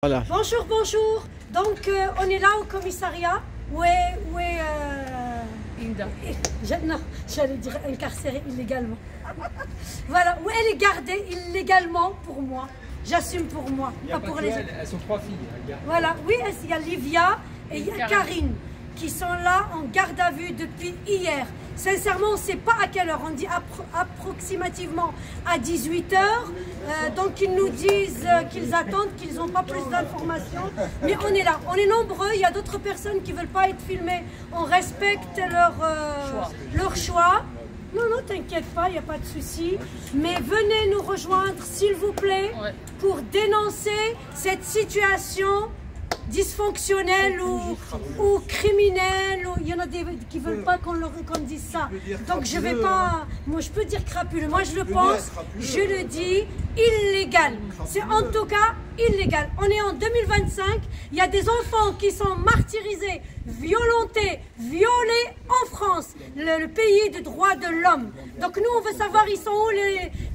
Voilà. Bonjour, bonjour. Donc, on est là au commissariat. Où est Inda. Non, j'allais dire incarcérée illégalement. Voilà, où elle est gardée illégalement pour moi. J'assume pour moi, pas pour les autres. Elles sont trois filles. Voilà, oui, il y a Livia et il y a Karine qui sont là en garde à vue depuis hier. Sincèrement, on ne sait pas à quelle heure. On dit approximativement à 18 h. Donc, ils nous disent qu'ils attendent, qu'ils n'ont pas plus d'informations. Mais on est là. On est nombreux. Il y a d'autres personnes qui ne veulent pas être filmées. On respecte leur choix. Non, non, t'inquiète pas, il n'y a pas de souci. Mais venez nous rejoindre, s'il vous plaît, pour dénoncer cette situation dysfonctionnelle ou criminelle. Il y en a qui ne veulent pas qu'on dise ça. Donc je vais pas... Moi je peux dire crapuleux. Moi je le pense, je le dis, illégal. C'est en tout cas illégal. On est en 2025. Il y a des enfants qui sont martyrisés, violentés, violés en France. Le pays des droits de l'homme. Donc nous on veut savoir ils sont où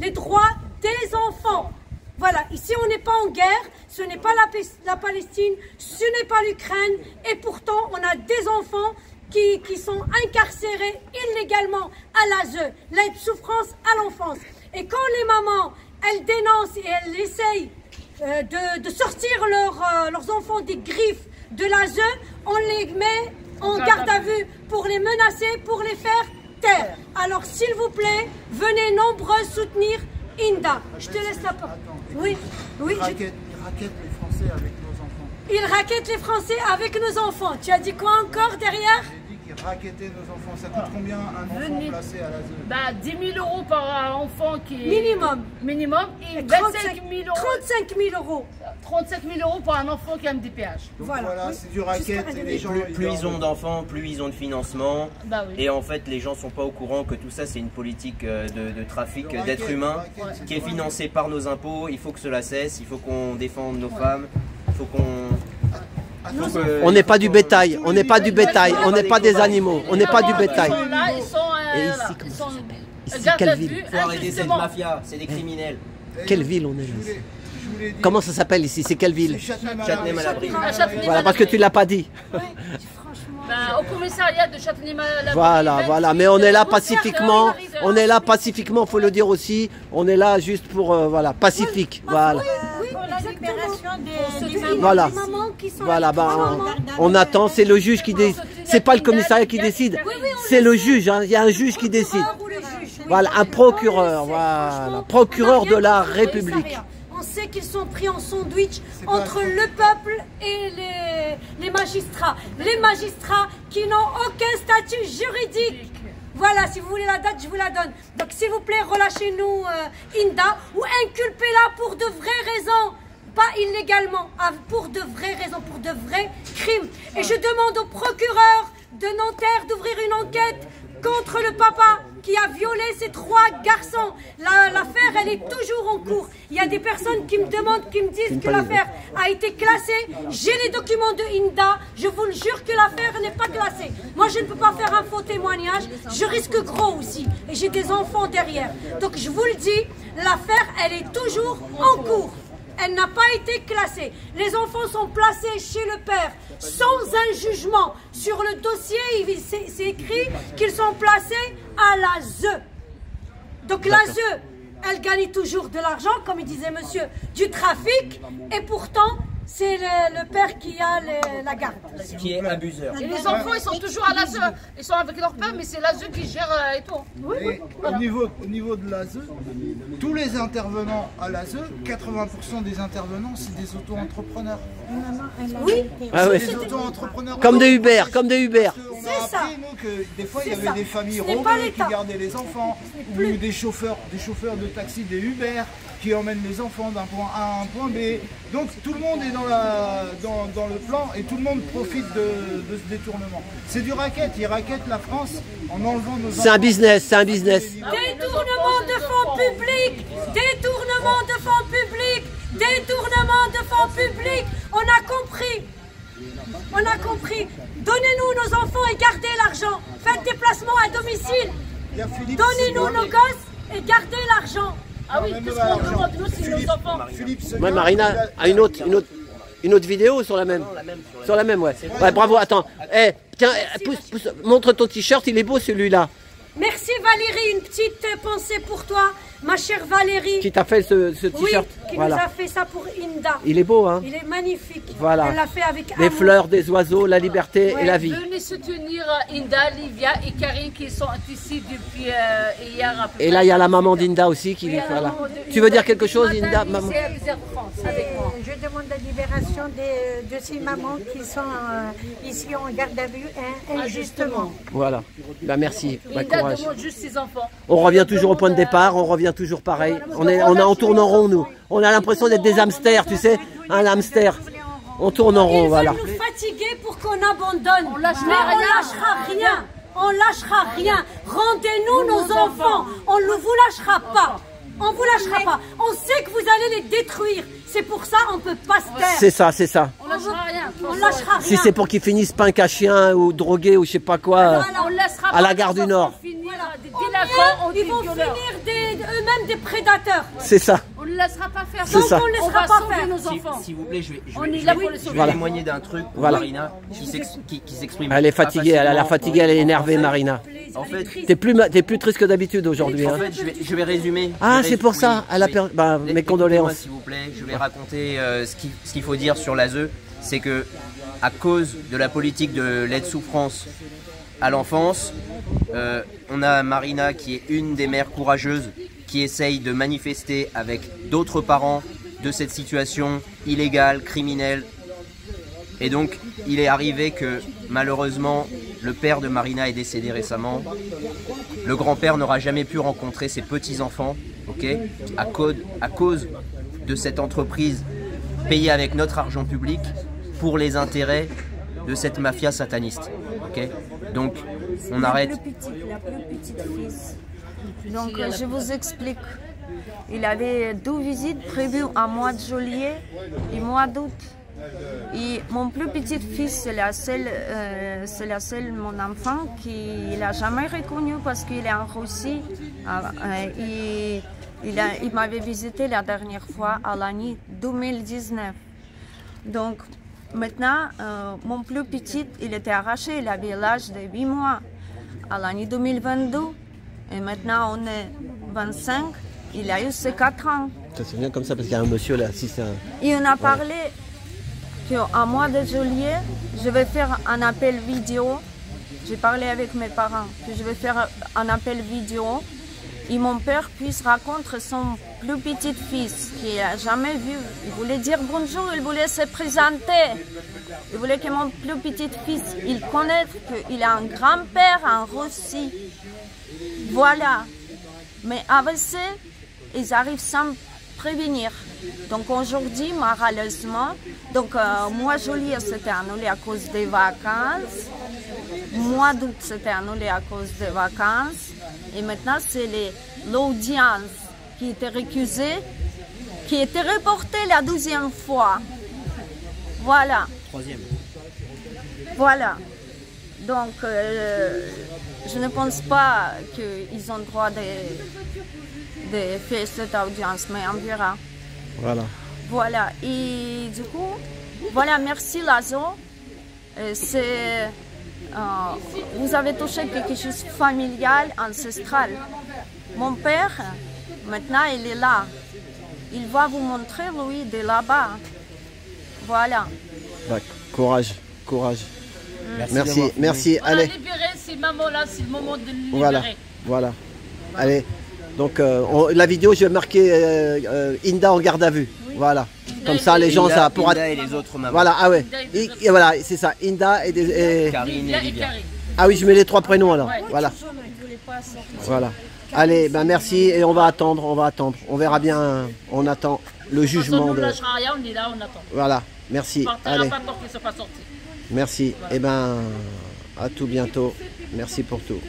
les droits des enfants. Voilà, ici on n'est pas en guerre, ce n'est pas la Palestine, ce n'est pas l'Ukraine, et pourtant on a des enfants qui sont incarcérés illégalement à l'ASE, l'aide souffrance à l'enfance. Et quand les mamans, elles dénoncent et elles essayent de sortir leurs enfants des griffes de l'ASE, on les met en garde à vue pour les menacer, pour les faire taire. Alors s'il vous plaît, venez nombreux soutenir Inda. Je te laisse la parole. Oui, oui. Ils raquettent les Français avec nos enfants. Ils raquettent les Français avec nos enfants. Tu as dit quoi encore derrière? J'ai dit qu'ils raquettaient nos enfants. Ça coûte combien un enfant placé à l'ASE? Bah, 10 000 € par enfant qui est... Minimum. Et 25 000 €. 35 000 € 37 000 € pour un enfant qui a un MDPH. Donc voilà, c'est du racket. Et les gens, Plus ils ont d'enfants, plus ils ont de financement. Bah oui. Et en fait, les gens sont pas au courant que tout ça, c'est une politique de trafic d'êtres humains qui est financée par nos impôts. Il faut que cela cesse. Il faut qu'on défende nos femmes. Il faut qu'on... On n'est pas du bétail, on n'est pas du bétail, on n'est pas des animaux, on n'est pas du bétail. Ils sont là, ils sont... Et là, ici, ils comment sont ça s'appelle? Ici, garde quelle à ville? vue, faut arrêter cette injustement. mafia, c'est des criminels. Quelle ville on est là? je voulais dire, Comment ça s'appelle ici? C'est quelle ville? Châtenay-Malabry. À Châtenay-Malabry. Voilà, parce que tu ne l'as pas dit. Bah, au commissariat de Châtenay-Malabry. Voilà, mais on est là pacifiquement, il faut le dire aussi, on est là juste pour, voilà, pacifique, voilà. Voilà. Voilà, on attend, c'est le juge qui décide, c'est pas le commissariat qui décide, c'est le juge, hein, il y a un juge qui décide. Voilà, un procureur, voilà, procureur de la République. On sait qu'ils sont pris en sandwich entre le peuple et les magistrats. Les magistrats qui n'ont aucun statut juridique. Voilà, si vous voulez la date, je vous la donne. Donc s'il vous plaît, relâchez-nous Inda ou inculpez-la pour de vraies raisons. Pas illégalement, pour de vraies raisons, pour de vrais crimes. Et je demande au procureur de Nanterre d'ouvrir une enquête contre le papa qui a violé ces 3 garçons. L'affaire, elle est toujours en cours. Il y a des personnes qui me demandent, qui me disent que l'affaire a été classée. J'ai les documents de Inda. Je vous le jure que l'affaire n'est pas classée. Moi, je ne peux pas faire un faux témoignage. Je risque gros aussi. Et j'ai des enfants derrière. Donc, je vous le dis, l'affaire, elle est toujours en cours. Elle n'a pas été classée. Les enfants sont placés chez le père sans un jugement. Sur le dossier, c'est écrit qu'ils sont placés à l'ASE. Donc l'ASE, elle gagne toujours de l'argent, comme il disait monsieur, du trafic. Et pourtant, c'est le père qui a la garde. Ce qui est abuseur. Et les enfants, ils sont toujours à l'ASE. Ils sont avec leur père, mais c'est l'ASE qui gère et tout. Et au niveau de l'ASE, tous les intervenants à l'ASE, 80% des intervenants, c'est des auto-entrepreneurs. Oui, Ah oui. Des auto-entrepreneurs. Comme des Uber, comme des Uber. On a appris, nous, que des fois, il y avait des familles Ce n'est pas rodées qui l'État. gardaient les enfants, ou des chauffeurs de taxi, des Uber, qui emmènent les enfants d'un point A à un point B. Donc tout le monde est dans le plan et tout le monde profite de ce détournement. C'est du racket, ils raquettent la France en enlevant nos enfants. C'est un business, c'est un business. détournement de fonds publics, détournement de fonds publics, détournement de fonds publics. On a compris. On a compris. Donnez-nous nos enfants et gardez l'argent. Faites des placements à domicile. Donnez-nous nos gosses et gardez l'argent. Ah oui, qu'est-ce qu'on demande nous, c'est nos enfants. Philippe Ouais, Marina a une autre. Une autre vidéo sur la même? Non, la même, Sur la même, ouais. Ouais, bravo, attends. Eh, tiens, pousse, montre ton t-shirt, il est beau celui-là. Merci Valérie, une petite pensée pour toi, ma chère Valérie. Qui t'a fait ce t-shirt? Oui, qui voilà. nous a fait ça pour Inda. Il est beau, hein? Il est magnifique. Voilà. Elle l'a fait avec Les amour. fleurs, des oiseaux, la liberté et la vie. Venez soutenir Inda, Livia et Karine qui sont ici depuis hier. Et là, il y a la maman d'Inda aussi qui est voilà. Tu veux dire quelque chose, Inda, maman? Je demande la libération de ces mamans qui sont ici en garde à vue injustement. Voilà. Ben merci. Ben, Inda courage. demande juste ses enfants. On revient toujours au point de départ, on revient toujours pareil. On tourne en rond, nous. On a l'impression d'être des hamsters, tu sais, un hamster. On tourne en rond, Ils voilà. veulent nous fatiguer pour qu'on abandonne. On lâchera Mais on rien. lâchera rien. On lâchera rien. Rendez-nous nos enfants. On ne vous lâchera pas. On vous lâchera pas. On sait que vous allez les détruire. C'est pour ça on ne peut pas se taire. C'est ça, c'est ça. On lâchera rien. On lâchera rien. Si c'est pour qu'ils finissent punk à chien ou drogués ou je sais pas quoi, On laissera à la gare du Nord. finir des délinquants, Ils vont finir eux-mêmes des prédateurs. C'est ça. On ne laissera pas faire C'est ça. On ne On laissera va pas sauver faire. nos enfants. S'il vous plaît, je On vais est là pour les sauver. témoigner d'un truc pour Voilà. Marina qui s'exprime. Elle est pas fatiguée, elle a l'air facilement. fatiguée, elle est énervée, Marina. En fait, T'es plus triste que d'habitude aujourd'hui. en Hein. fait, je vais résumer. Ah, Je vais c'est pour ça. oui, Elle a oui. perdu. Bah, mes Écoutez-moi, condoléances. s'il vous plaît, je vais raconter ce qu'il faut dire sur l'ASE. C'est que, à cause de la politique de l'aide souffrance à l'enfance, on a Marina qui est une des mères courageuses qui essaye de manifester avec d'autres parents de cette situation illégale, criminelle. Et donc, il est arrivé que, malheureusement, le père de Marina est décédé récemment. Le grand-père n'aura jamais pu rencontrer ses petits-enfants, ok, à cause de cette entreprise payée avec notre argent public pour les intérêts de cette mafia sataniste. Ok, donc, on arrête. La plus petite fils. Donc, je vous explique. Il avait 2 visites prévues en mois de juillet et mois d'août. Et mon plus petit fils, c'est la seule, mon enfant qu'il n'a jamais reconnu parce qu'il est en Russie. Il m'avait visité la dernière fois à l'année 2019. Donc maintenant, mon plus petit, il était arraché, il avait l'âge de 8 mois à l'année 2022. Et maintenant, on est 25, il a eu ses 4 ans. Ça c'est bien comme ça parce qu'il y a un monsieur là. Si c'est un... Et on a parlé qu'en mois de juillet, je vais faire un appel vidéo. J'ai parlé avec mes parents que je vais faire un appel vidéo et mon père puisse raconter son plus petit fils qu'il n'a jamais vu. Il voulait dire bonjour, il voulait se présenter. Il voulait que mon plus petit fils il connaisse qu'il a un grand-père en Russie. Voilà. Mais avec ça, ils arrivent sans prévenir. Donc aujourd'hui, malheureusement, mois de juillet c'était annulé à cause des vacances, mois d'août c'était annulé à cause des vacances, et maintenant c'est l'audience qui était récusée, qui était reportée la 12e fois. Voilà. 3e. Voilà. Donc je ne pense pas qu'ils ont le droit de faire cette audience, mais on verra. Voilà. Voilà, et du coup, voilà, merci Lazo. Vous avez touché quelque chose de familial, ancestral. Mon père, maintenant, il est là. Il va vous montrer, lui, de là-bas. Voilà. Bah, courage, courage. Merci. Merci. On a Allez. libéré ces mamans-là, c'est le moment de les libérer. Voilà. Allez. Donc la vidéo, je vais marquer Inda en garde à vue. Voilà. Comme ça, les gens, ça pourra. Inda et les autres mamans. Voilà, ah ouais. Et voilà, c'est ça. Inda et Karine et Livia. Ah oui, je mets les 3 prénoms alors. Ouais. Voilà. Voilà. Allez, ben merci et on va attendre. On verra bien. On attend le jugement On ne de. lâchera rien, on est là, on attend. Voilà. Merci. On ne partira Allez. pas tant qu'ils ne sont pas sortis. Merci. Et ben à tout bientôt. Merci pour tout.